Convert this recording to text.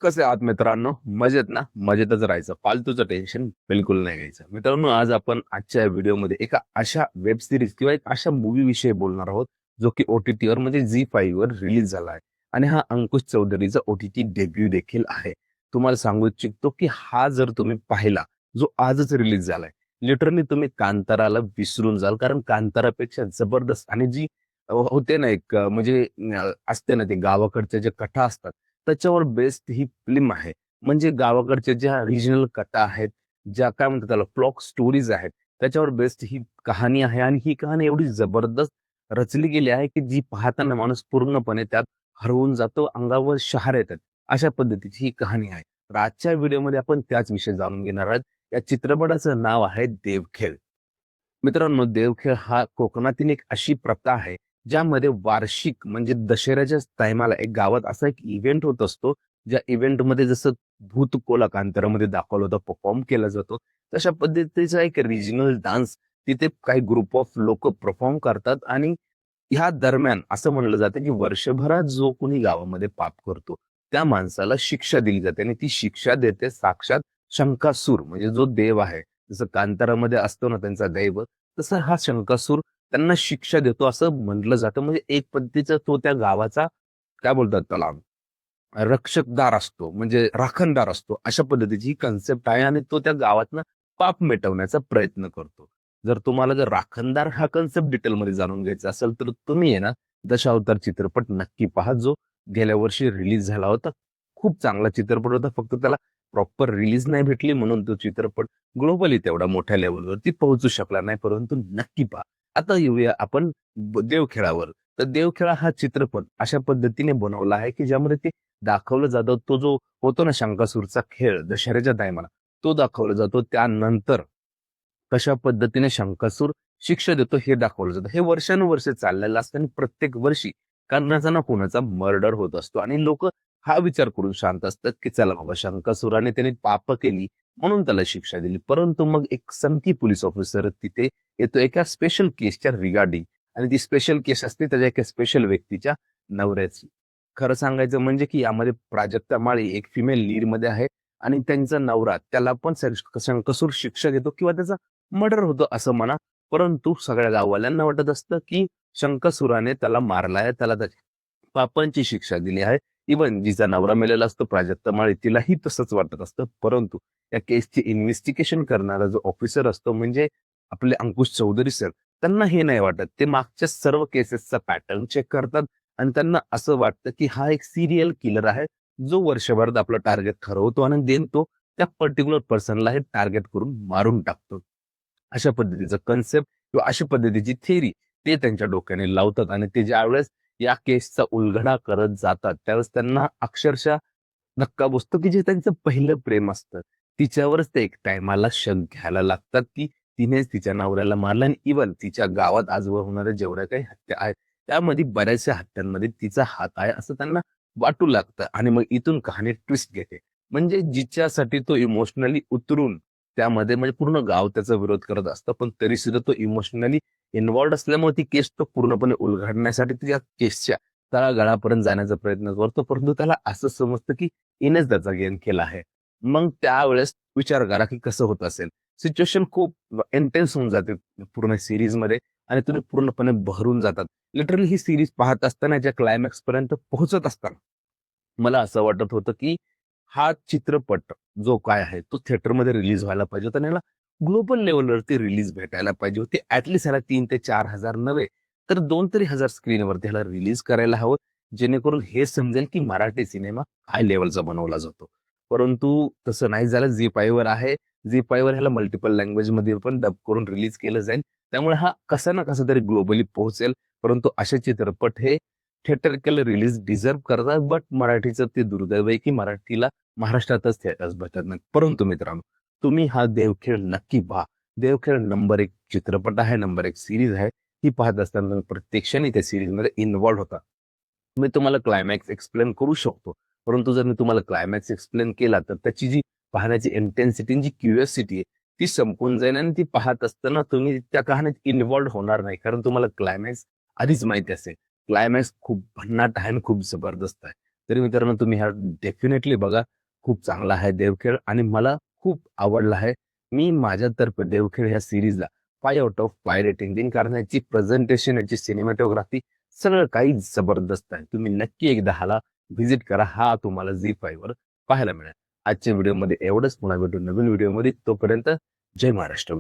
कसे आहात मित्रांनो? मजेत ना? मजेतच राहायचं. फालतूचं टेन्शन बिलकुल नाही घ्यायचं. मित्रांनो, आज आपण आजच्या व्हिडिओमध्ये एका अशा वेब सीरीज किंवा एक अशा मूव्ही विषयी बोलणार आहोत, जो की OTTवर म्हणजे झी5 वर रिलीज झाला आहे. आणि हा अंकुश चौधरीचा OTT डेब्यू देखील आहे. तुम्हाला सांगू इच्छितो, की हा जर तुम्ही पाहिला, जो आजच रिलीज झालाय, लिटरली तुम्ही कांताराला विसरून जाल. कारण कांतारापेक्षा जबरदस्त आणि जी होते ना एक म्हणजे असते ना, ते गावाकडच्या ज्या कथा असतात, त्याच्यावर बेस्ड ही फिल्म आहे. म्हणजे गावाकडच्या ज्या रिजनल कथा आहेत, ज्या काय म्हणतात त्याला फ्लॉक स्टोरीज आहेत, त्याच्यावर बेस्ड ही कहाणी आहे आणि ही कहाणी एवढी जबरदस्त रचली गेली आहे, की जी पाहताना माणूस पूर्णपणे त्यात हरवून जातो, अंगावर शहारे येतात. अशा पद्धतीची ही कहाणी आहे. तर आजच्या व्हिडिओमध्ये आपण त्याच विषयी जाणून घेणार आहोत. या चित्रपटाचं नाव आहे देवखेळ. मित्रांनो, देवखेळ हा कोकणातील एक अशी प्रथा आहे, ज्यामध्ये वार्षिक म्हणजे दशऱ्याच्या टायमाला एक गावात असा एक इव्हेंट होत असतो, ज्या इव्हेंटमध्ये जसं भूतकोला कांतारामध्ये दाखवलं होतं, परफॉर्म केला जातो. तशा पद्धतीचा एक रिजनल डान्स तिथे काही ग्रुप ऑफ लोक परफॉर्म करतात आणि ह्या दरम्यान असं म्हणलं जातं, की वर्षभरात जो कोणी गावामध्ये पाप करतो, त्या माणसाला शिक्षा दिली जाते आणि ती शिक्षा देते साक्षात शंकासूर म्हणजे जो देव आहे. जसं कांतारामध्ये असतो ना त्यांचा दैवत, तसं हा शंकासूर त्यांना शिक्षा देतो असं म्हटलं जातं. म्हणजे एक पद्धतीचा तो त्या गावाचा काय बोलतात त्याला रक्षकदार असतो, म्हणजे राखणदार असतो. अशा पद्धतीची ही कन्सेप्ट आहे आणि तो त्या गावातनं पाप मिटवण्याचा प्रयत्न करतो. जर राखणदार हा कन्सेप्ट डिटेलमध्ये जाणून घ्यायचा असेल, तर तुम्ही आहे ना, दशावतार चित्रपट नक्की पहा, जो गेल्या वर्षी रिलीज झाला होता. खूप चांगला चित्रपट होता. फक्त त्याला प्रॉपर रिलीज नाही भेटली म्हणून तो चित्रपट ग्लोबली तेवढा मोठ्या लेव्हलवरती पोहोचू शकला नाही. परंतु नक्की पहा. आता येऊया आपण देवखेळावर. तर देवखेळा हा चित्रपट अशा पद्धतीने बनवला आहे, की ज्यामध्ये ते दाखवलं जातं, तो जो होतो ना शंकासूरचा खेळ दशऱ्याच्या टायमाला, तो दाखवला जातो. त्यानंतर कशा पद्धतीने शंकासूर शिक्षा देतो हे दाखवलं जातं. हे वर्षानुवर्षे चाललेलं असतं आणि प्रत्येक वर्षी कोणाचा ना कोणाचा मर्डर होत असतो आणि लोकं हा विचार करून शांत असतात, की चला बाबा शंकासुराने त्याने पाप केली म्हणून त्याला शिक्षा दिली. परंतु मग एक सनकी पोलीस ऑफिसर तिथे येतो एका स्पेशल केसच्या रिगार्डिंग आणि ती स्पेशल केस असते त्याच्या एका स्पेशल व्यक्तीच्या नवऱ्याची. खरं सांगायचं म्हणजे, की यामध्ये प्राजक्ता माळी एक फिमेल लीडमध्ये आहे आणि त्यांचा नवरा त्याला पण कसूर शिक्षा देतो किंवा त्याचा मर्डर होतो असं म्हणा. परंतु सगळ्या गाववाल्यांना वाटत असतं, की शंकासुराने त्याला मारलाय, त्याला त्याच्या पापांची शिक्षा दिली आहे. इव्हन जिचा नवरा मेलेला असतो प्राजक्ता माळी तिलाही तसंच वाटत असतं. परंतु या केसची इन्व्हेस्टिगेशन करणारा जो ऑफिसर असतो म्हणजे आपले अंकुश चौधरी सर, त्यांना हे नाही वाटत. ते मागच्या सर्व केसेसचा पॅटर्न चेक करतात आणि त्यांना असं वाटतं, की हा एक सीरियल किलर आहे, जो वर्षभरात आपलं टार्गेट ठरवतो आणि देन तो त्या पर्टिक्युलर पर्सनला हे टार्गेट करून मारून टाकतो. अशा पद्धतीचं कन्सेप्ट किंवा अशा पद्धतीची थिअरी ते त्यांच्या डोक्याने लावतात आणि ते ज्यावेळेस या केसचा उलगडा करत जातात, त्यावेळेस त्यांना अक्षरशः धक्का बसतो, की जे त्यांचं पहिलं प्रेम असतं, तिच्यावरच ते एक टाईमाला शक घ्यायला लागतात, की तिनेच तिच्या नवऱ्याला मारलं आणि इव्हन तिच्या गावात आजवर होणाऱ्या जेवढ्या काही हत्या आहेत, त्यामध्ये बऱ्याचशा हत्यांमध्ये तिचा हात आहे, असं त्यांना वाटू लागतं आणि मग इथून कहाणी ट्विस्ट घेते. म्हणजे जिच्यासाठी तो इमोशनली उतरून त्यामध्ये म्हणजे पूर्ण गाव त्याचा विरोध करत असतं, पण तरीसुद्धा तो इमोशनली इन्व्हॉल्व्ड असल्यामुळे ती केस तो पूर्णपणे उलगडण्यासाठी त्या केसच्या तळागाळापर्यंत जाण्याचा प्रयत्न करतो. परंतु त्याला असं समजतं, की हिनेच त्याचा गेम केला आहे. मग त्यावेळेस विचार करा, की कसं होत असेल. सिच्युएशन खूप इंटेन्स होऊन जाते पूर्ण सीरीजमध्ये आणि तुम्ही पूर्णपणे बहरून जातात. लिटरली ही सीरीज पाहत असताना ज्या क्लायमॅक्सपर्यंत पोहोचत असताना मला असं वाटत होतं, की हा चित्रपट जो काय आहे, तो थिएटरमध्ये रिलीज व्हायला पाहिजे होता आणि याला ग्लोबल लेव्हलवरती रिलीज भेटायला पाहिजे होती. ॲटलीस्ट ह्याला 3,000 ते 4,000 नव्हे, तर 2 तरी हजार स्क्रीनवरती ह्याला रिलीज करायला हवं. जेणेकरून हे समजेल, की मराठी सिनेमा काय लेव्हलचा बनवला जातो. परंतु तसं नाही झालं. झी5 वर आहे. झी5 वर ह्याला मल्टिपल लँग्वेजमध्ये पण डब करून रिलीज केलं जाईल. त्यामुळे हा कसा ना कसा तरी ग्लोबली पोहोचेल. परंतु असे चित्रपट हे थिएटरिकल रिलीज डिझर्व्ह करतात. बट मराठीचं ते दुर्दैव आहे, की मराठीला महाराष्ट्रातच थिएटर्स भेटत नाहीत. परंतु मित्रांनो, तुम्ही हा देवखेळ नक्की पहा. देवखेळ नंबर 1 चित्रपट आहे, नंबर 1 सीरीज आहे. ती पाहत असताना प्रत्येक क्षणी त्या सीरीजमध्ये इन्व्हॉल्व होता. मी तुम्हाला क्लायमॅक्स एक्सप्लेन करू शकतो. परंतु जर मी तुम्हाला क्लायमॅक्स एक्सप्लेन केला, तर त्याची जी पाहण्याची इंटेन्सिटी, जी क्युरिओसिटी आहे, ती संपून जाईल आणि ती पाहत असताना तुम्ही त्या कहाणीत इन्व्हॉल्व होणार नाही. कारण तुम्हाला क्लायमॅक्स आधीच माहिती असेल. क्लायमॅक्स खूप भन्नाट आहे आणि खूप जबरदस्त आहे. तरी मित्रांनो तुम्ही ह्या डेफिनेटली बघा. खूप चांगला आहे देवखेळ आणि मला खूप आवडला आहे. मी माझ्यातर्फे देवखेळ ह्या सिरीजला 5 आउट ऑफ 5 रेटिंग देईन, कारण याची प्रेझेंटेशन, याची सिनेमॅटोग्राफी सगळं काही जबरदस्त आहे. तुम्ही नक्की एकदा ह्याला व्हिजिट करा. हा तुम्हाला झी5 वर पाहायला मिळेल. आजच्या व्हिडिओमध्ये एवढंच. पुन्हा भेटू नवीन व्हिडिओमध्ये. तोपर्यंत जय महाराष्ट्र.